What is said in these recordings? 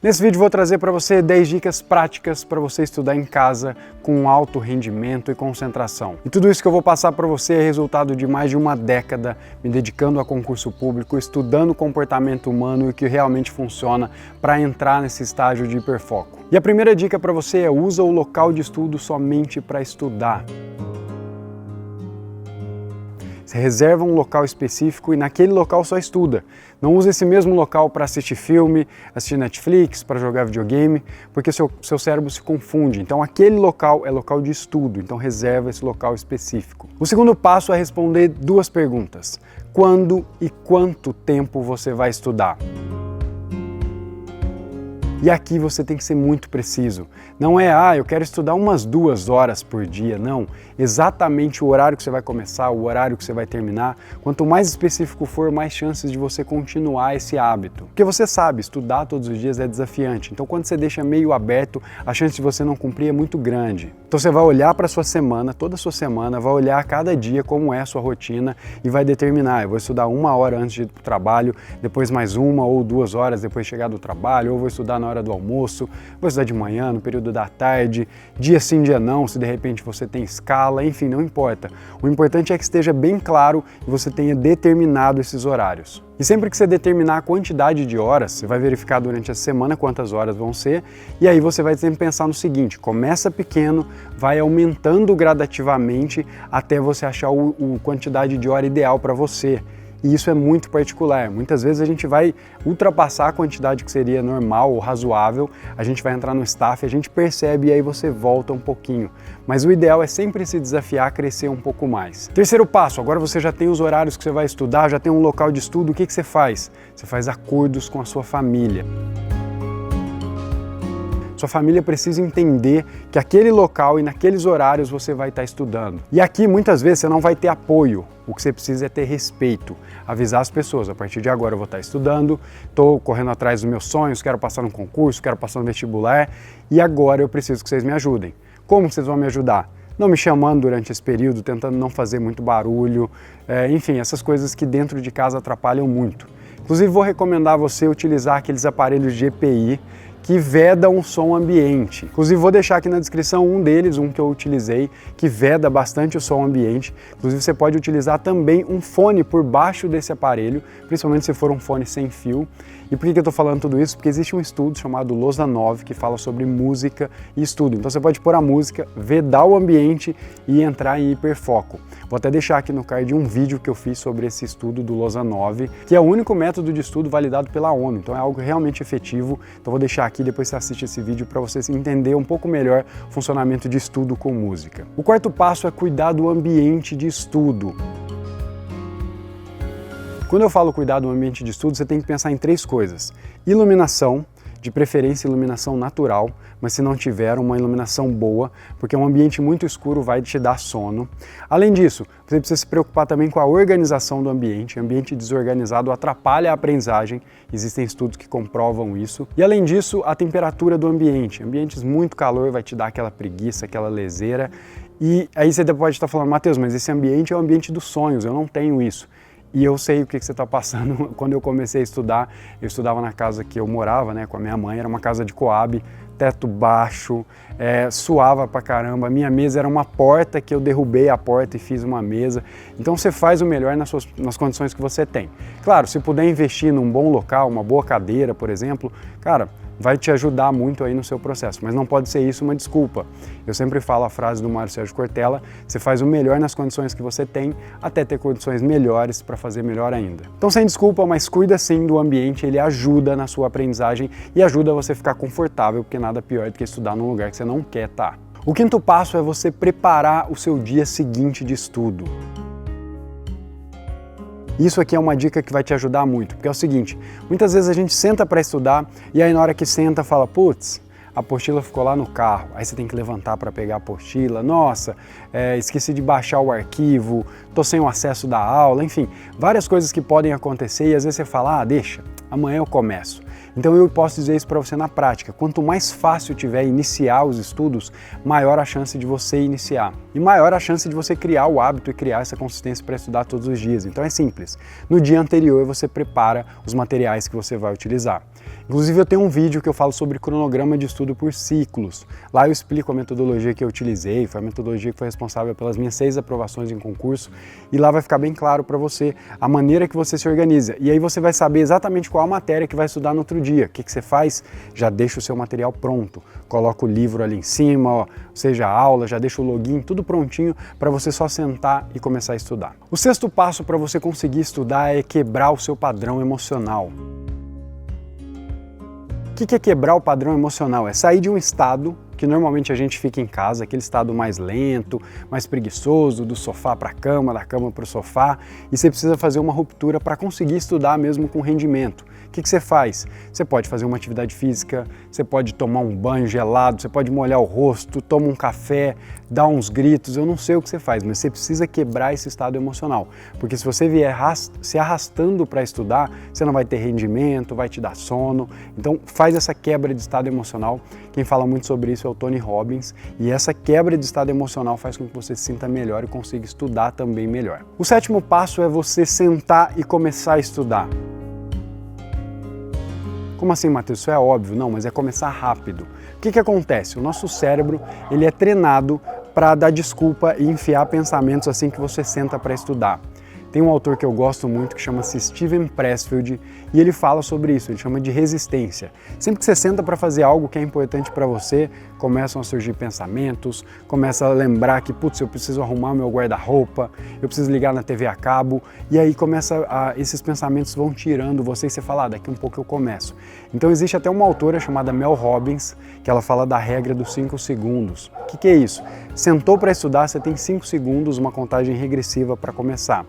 Nesse vídeo vou trazer para você 10 dicas práticas para você estudar em casa com alto rendimento e concentração. E tudo isso que eu vou passar para você é resultado de mais de uma década me dedicando a concurso público, estudando o comportamento humano e o que realmente funciona para entrar nesse estágio de hiperfoco. E a primeira dica para você é: usa o local de estudo somente para estudar. Você reserva um local específico e naquele local só estuda. Não use esse mesmo local para assistir filme, assistir Netflix, para jogar videogame, porque seu cérebro se confunde. Então aquele local é local de estudo, então reserva esse local específico. O segundo passo é responder duas perguntas: quando e quanto tempo você vai estudar? E aqui você tem que ser muito preciso. Não é, eu quero estudar umas 2 horas por dia, não. Exatamente o horário que você vai começar, o horário que você vai terminar. Quanto mais específico for, mais chances de você continuar esse hábito. Porque você sabe, estudar todos os dias é desafiante. Então quando você deixa meio aberto, a chance de você não cumprir é muito grande. Então você vai olhar para a sua semana, toda a sua semana, vai olhar cada dia como é a sua rotina e vai determinar: eu vou estudar 1 hora antes de ir para o trabalho, depois mais 1 ou 2 horas depois de chegar do trabalho, ou vou estudar na hora do almoço, vou estudar de manhã, no período da tarde, dia sim, dia não, se de repente você tem escala, enfim, não importa. O importante é que esteja bem claro e você tenha determinado esses horários. E sempre que você determinar a quantidade de horas, você vai verificar durante a semana quantas horas vão ser, e aí você vai sempre pensar no seguinte: começa pequeno, vai aumentando gradativamente até você achar a quantidade de hora ideal para você. E isso é muito particular. Muitas vezes a gente vai ultrapassar a quantidade que seria normal ou razoável, a gente vai entrar no staff, a gente percebe e aí você volta um pouquinho. Mas o ideal é sempre se desafiar a crescer um pouco mais. Terceiro passo: agora você já tem os horários que você vai estudar, já tem um local de estudo, o que você faz? Você faz acordos com a sua família. Sua família precisa entender que aquele local e naqueles horários você vai estar estudando. E aqui muitas vezes você não vai ter apoio. O que você precisa é ter respeito, avisar as pessoas: a partir de agora eu vou estar estudando, estou correndo atrás dos meus sonhos, quero passar no concurso, quero passar no vestibular e agora eu preciso que vocês me ajudem. Como vocês vão me ajudar? Não me chamando durante esse período, tentando não fazer muito barulho, enfim, essas coisas que dentro de casa atrapalham muito. Inclusive vou recomendar a você utilizar aqueles aparelhos de EPI que vedam o som ambiente. Inclusive vou deixar aqui na descrição um deles, um que eu utilizei, que veda bastante o som ambiente. Inclusive você pode utilizar também um fone por baixo desse aparelho, principalmente se for um fone sem fio. E por que eu estou falando tudo isso? Porque existe um estudo chamado Lozanov que fala sobre música e estudo. Então você pode pôr a música, vedar o ambiente e entrar em hiperfoco. Vou até deixar aqui no card um vídeo que eu fiz sobre esse estudo do Lozanov, que é o único método de estudo validado pela ONU. Então é algo realmente efetivo. Então vou deixar aqui, depois você assiste esse vídeo para você entender um pouco melhor o funcionamento de estudo com música. O quarto passo é cuidar do ambiente de estudo. Quando eu falo cuidar do ambiente de estudo, você tem que pensar em 3 coisas: iluminação, de preferência iluminação natural, mas se não tiver, uma iluminação boa, porque um ambiente muito escuro vai te dar sono. Além disso, você precisa se preocupar também com a organização do ambiente. Ambiente desorganizado atrapalha a aprendizagem, existem estudos que comprovam isso. E além disso, a temperatura do ambiente. Ambientes muito calor vai te dar aquela preguiça, aquela leseira. E aí você pode estar falando: Matheus, mas esse ambiente é o ambiente dos sonhos, eu não tenho isso. E eu sei o que você está passando. Quando eu comecei a estudar, eu estudava na casa que eu morava, com a minha mãe, era uma casa de Coab, teto baixo, suava pra caramba, a minha mesa era uma porta que eu derrubei a porta e fiz uma mesa. Então você faz o melhor nas condições que você tem. Claro, se puder investir num bom local, uma boa cadeira, por exemplo, cara, vai te ajudar muito aí no seu processo, mas não pode ser isso uma desculpa. Eu sempre falo a frase do Mário Sérgio Cortella: você faz o melhor nas condições que você tem, até ter condições melhores para fazer melhor ainda. Então sem desculpa, mas cuida sim do ambiente, ele ajuda na sua aprendizagem e ajuda você a ficar confortável, porque nada pior do que estudar num lugar que você não quer estar. O quinto passo é você preparar o seu dia seguinte de estudo. Isso aqui é uma dica que vai te ajudar muito, porque é o seguinte: muitas vezes a gente senta para estudar e aí na hora que senta fala: putz, a apostila ficou lá no carro, aí você tem que levantar para pegar a apostila, nossa, esqueci de baixar o arquivo, tô sem o acesso da aula, enfim, várias coisas que podem acontecer e às vezes você fala: deixa, amanhã eu começo. Então eu posso dizer isso para você na prática, quanto mais fácil tiver iniciar os estudos, maior a chance de você iniciar e maior a chance de você criar o hábito e criar essa consistência para estudar todos os dias. Então é simples, no dia anterior você prepara os materiais que você vai utilizar. Inclusive eu tenho um vídeo que eu falo sobre cronograma de estudo por ciclos. Lá eu explico a metodologia que eu utilizei, foi a metodologia que foi responsável pelas minhas 6 aprovações em concurso, e lá vai ficar bem claro para você a maneira que você se organiza. E aí você vai saber exatamente qual a matéria que vai estudar no outro dia. O que você faz? Já deixa o seu material pronto. Coloca o livro ali em cima, ó, seja a aula, já deixa o login, tudo prontinho para você só sentar e começar a estudar. O 6º passo para você conseguir estudar é quebrar o seu padrão emocional. O que é quebrar o padrão emocional? É sair de um estado que normalmente a gente fica em casa, aquele estado mais lento, mais preguiçoso, do sofá para a cama, da cama para o sofá, e você precisa fazer uma ruptura para conseguir estudar mesmo com rendimento. O que você faz? Você pode fazer uma atividade física, você pode tomar um banho gelado, você pode molhar o rosto, toma um café, dá uns gritos, eu não sei o que você faz, mas você precisa quebrar esse estado emocional, porque se você vier se arrastando para estudar, você não vai ter rendimento, vai te dar sono, então faz essa quebra de estado emocional. Quem fala muito sobre isso é o Tony Robbins, e essa quebra de estado emocional faz com que você se sinta melhor e consiga estudar também melhor. O 7º passo é você sentar e começar a estudar. Como assim, Matheus? Isso é óbvio. Não, mas é começar rápido. O que acontece? O nosso cérebro ele é treinado para dar desculpa e enfiar pensamentos assim que você senta para estudar. Tem um autor que eu gosto muito que chama-se Steven Pressfield e ele fala sobre isso, ele chama de resistência. Sempre que você senta para fazer algo que é importante para você, começam a surgir pensamentos, começa a lembrar que, putz, eu preciso arrumar meu guarda-roupa, eu preciso ligar na TV a cabo, e aí esses pensamentos vão tirando você e você fala, daqui um pouco eu começo. Então existe até uma autora chamada Mel Robbins, que ela fala da regra dos 5 segundos. O que é isso? Sentou para estudar, você tem 5 segundos, uma contagem regressiva para começar.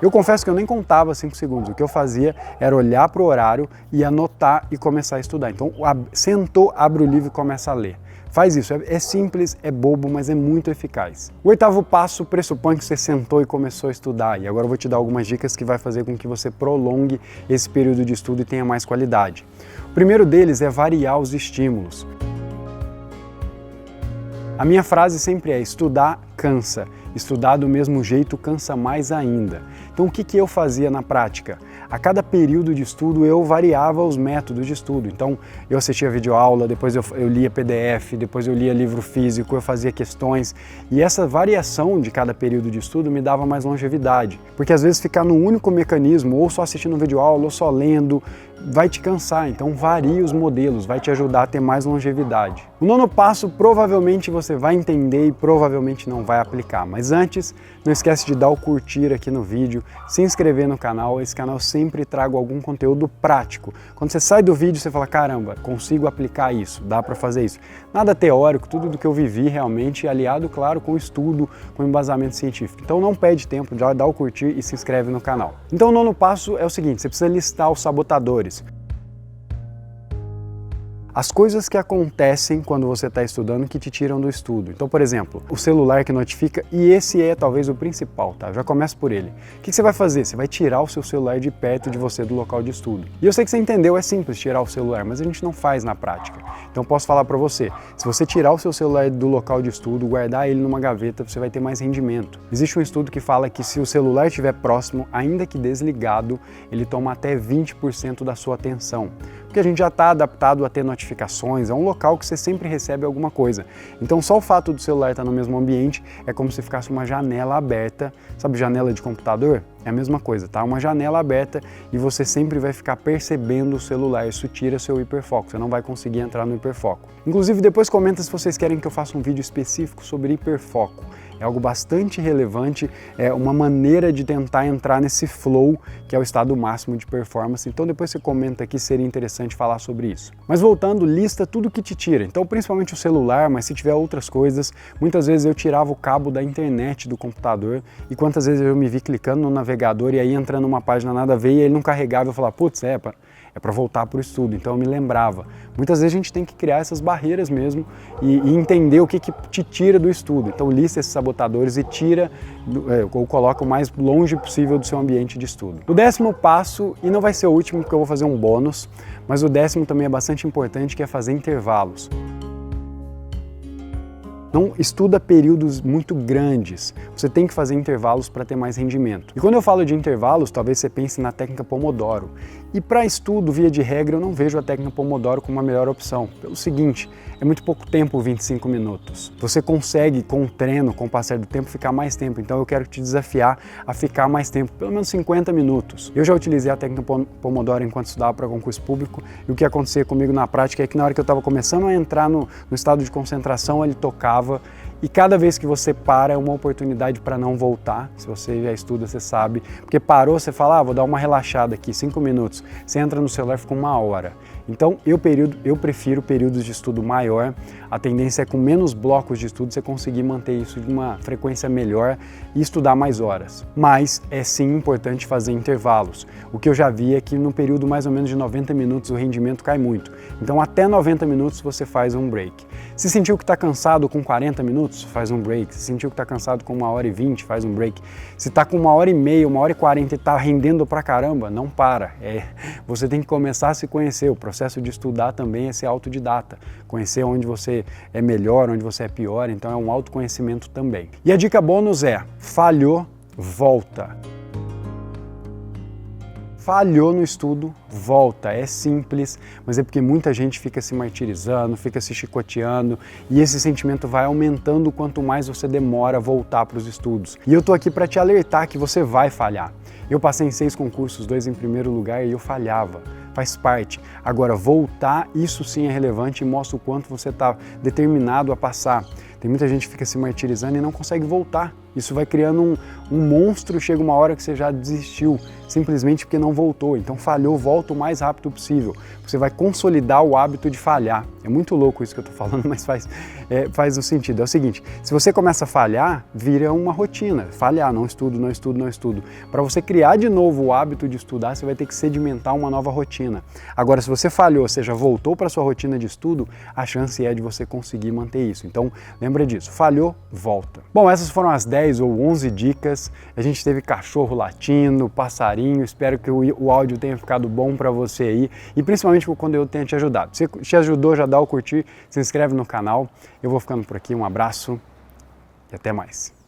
Eu confesso que eu nem contava 5 segundos, o que eu fazia era olhar para o horário e anotar e começar a estudar. Então, sentou, abre o livro e começa a ler. Faz isso, é simples, é bobo, mas é muito eficaz. O 8º passo pressupõe que você sentou e começou a estudar, e agora eu vou te dar algumas dicas que vai fazer com que você prolongue esse período de estudo e tenha mais qualidade. O primeiro deles é variar os estímulos. A minha frase sempre é: estudar cansa, estudar do mesmo jeito cansa mais ainda. Então o que eu fazia na prática? A cada período de estudo eu variava os métodos de estudo. Então eu assistia videoaula, depois eu lia PDF, depois eu lia livro físico, eu fazia questões. E essa variação de cada período de estudo me dava mais longevidade. Porque às vezes ficar num único mecanismo, ou só assistindo videoaula, ou só lendo, vai te cansar. Então varie os modelos, vai te ajudar a ter mais longevidade. O 9º passo provavelmente você vai entender e provavelmente não vai aplicar. Mas antes, não esquece de dar o curtir aqui no vídeo, se inscrever no canal. Esse canal sempre trago algum conteúdo prático. Quando você sai do vídeo, você fala, caramba, consigo aplicar isso, dá para fazer isso. Nada teórico, tudo do que eu vivi realmente, aliado, claro, com estudo, com embasamento científico. Então não perde tempo, já dá o curtir e se inscreve no canal. Então o 9º passo é o seguinte, você precisa listar os sabotadores. As coisas que acontecem quando você está estudando que te tiram do estudo. Então, por exemplo, o celular que notifica, e esse é talvez o principal, tá? Já começa por ele. O que você vai fazer? Você vai tirar o seu celular de perto de você do local de estudo. E eu sei que você entendeu, é simples tirar o celular, mas a gente não faz na prática. Então posso falar para você, se você tirar o seu celular do local de estudo, guardar ele numa gaveta, você vai ter mais rendimento. Existe um estudo que fala que se o celular estiver próximo, ainda que desligado, ele toma até 20% da sua atenção. Porque a gente já está adaptado a ter notificações, é um local que você sempre recebe alguma coisa. Então só o fato do celular estar no mesmo ambiente é como se ficasse uma janela aberta, sabe, janela de computador? É a mesma coisa, tá? Uma janela aberta e você sempre vai ficar percebendo o celular, isso tira seu hiperfoco, você não vai conseguir entrar no hiperfoco. Inclusive depois comenta se vocês querem que eu faça um vídeo específico sobre hiperfoco. É algo bastante relevante, é uma maneira de tentar entrar nesse flow, que é o estado máximo de performance. Então depois você comenta aqui, seria interessante falar sobre isso. Mas voltando, lista tudo que te tira. Então principalmente o celular, mas se tiver outras coisas, muitas vezes eu tirava o cabo da internet do computador e quantas vezes eu me vi clicando no navegador navegador e aí entra numa página nada a ver e ele não carregava, eu falava, putz, é para voltar para o estudo, então eu me lembrava. Muitas vezes a gente tem que criar essas barreiras mesmo e entender o que te tira do estudo. Então lista esses sabotadores e tira ou coloca o mais longe possível do seu ambiente de estudo. O 10º passo, e não vai ser o último porque eu vou fazer um bônus, mas o 10º também é bastante importante, que é fazer intervalos. Não estuda períodos muito grandes, você tem que fazer intervalos para ter mais rendimento. E quando eu falo de intervalos, talvez você pense na técnica Pomodoro. E para estudo, via de regra, eu não vejo a técnica Pomodoro como a melhor opção. Pelo seguinte, é muito pouco tempo, 25 minutos. Você consegue, com o treino, com o passar do tempo, ficar mais tempo. Então eu quero te desafiar a ficar mais tempo, pelo menos 50 minutos. Eu já utilizei a técnica Pomodoro enquanto estudava para concurso público, e o que acontecia comigo na prática é que na hora que eu estava começando a entrar no estado de concentração, ele tocava. E cada vez que você para é uma oportunidade para não voltar. Se você já estuda, você sabe. Porque parou, você fala, vou dar uma relaxada aqui, 5 minutos. Você entra no celular e fica 1 hora. Então, eu prefiro períodos de estudo maior. A tendência é com menos blocos de estudo você conseguir manter isso de uma frequência melhor e estudar mais horas. Mas é sim importante fazer intervalos. O que eu já vi é que no período mais ou menos de 90 minutos o rendimento cai muito. Então, até 90 minutos você faz um break. Se sentiu que está cansado com 40 minutos, faz um break. Se sentiu que está cansado com 1h20, faz um break. Se está com 1h30, 1h40 e está rendendo pra caramba, não para. Você tem que começar a se conhecer. O processo de estudar também é ser autodidata. Conhecer onde você é melhor, onde você é pior. Então é um autoconhecimento também. E a dica bônus é, falhou, volta. Falhou no estudo, volta. É simples, mas é porque muita gente fica se martirizando, fica se chicoteando e esse sentimento vai aumentando quanto mais você demora a voltar para os estudos. E eu tô aqui para te alertar que você vai falhar. Eu passei em 6 concursos, 2 em primeiro lugar e eu falhava. Faz parte. Agora, voltar, isso sim é relevante e mostra o quanto você está determinado a passar. Tem muita gente que fica se martirizando e não consegue voltar. Isso vai criando um monstro e chega uma hora que você já desistiu, simplesmente porque não voltou. Então falhou, volta o mais rápido possível. Você vai consolidar o hábito de falhar. É muito louco isso que eu estou falando, mas faz o sentido. É o seguinte, se você começa a falhar, vira uma rotina. Falhar, não estudo, não estudo, não estudo. Para você criar de novo o hábito de estudar, você vai ter que sedimentar uma nova rotina. Agora, se você falhou, ou seja, voltou para a sua rotina de estudo, a chance é de você conseguir manter isso. Então, lembra disso. Falhou, volta. Bom, essas foram as 10 ou 11 dicas. A gente teve cachorro latindo, passarinho. Espero que o áudio tenha ficado bom para você aí e principalmente que o conteúdo tenha te ajudado. Se te ajudou, já dá o curtir, se inscreve no canal. Eu vou ficando por aqui. Um abraço e até mais.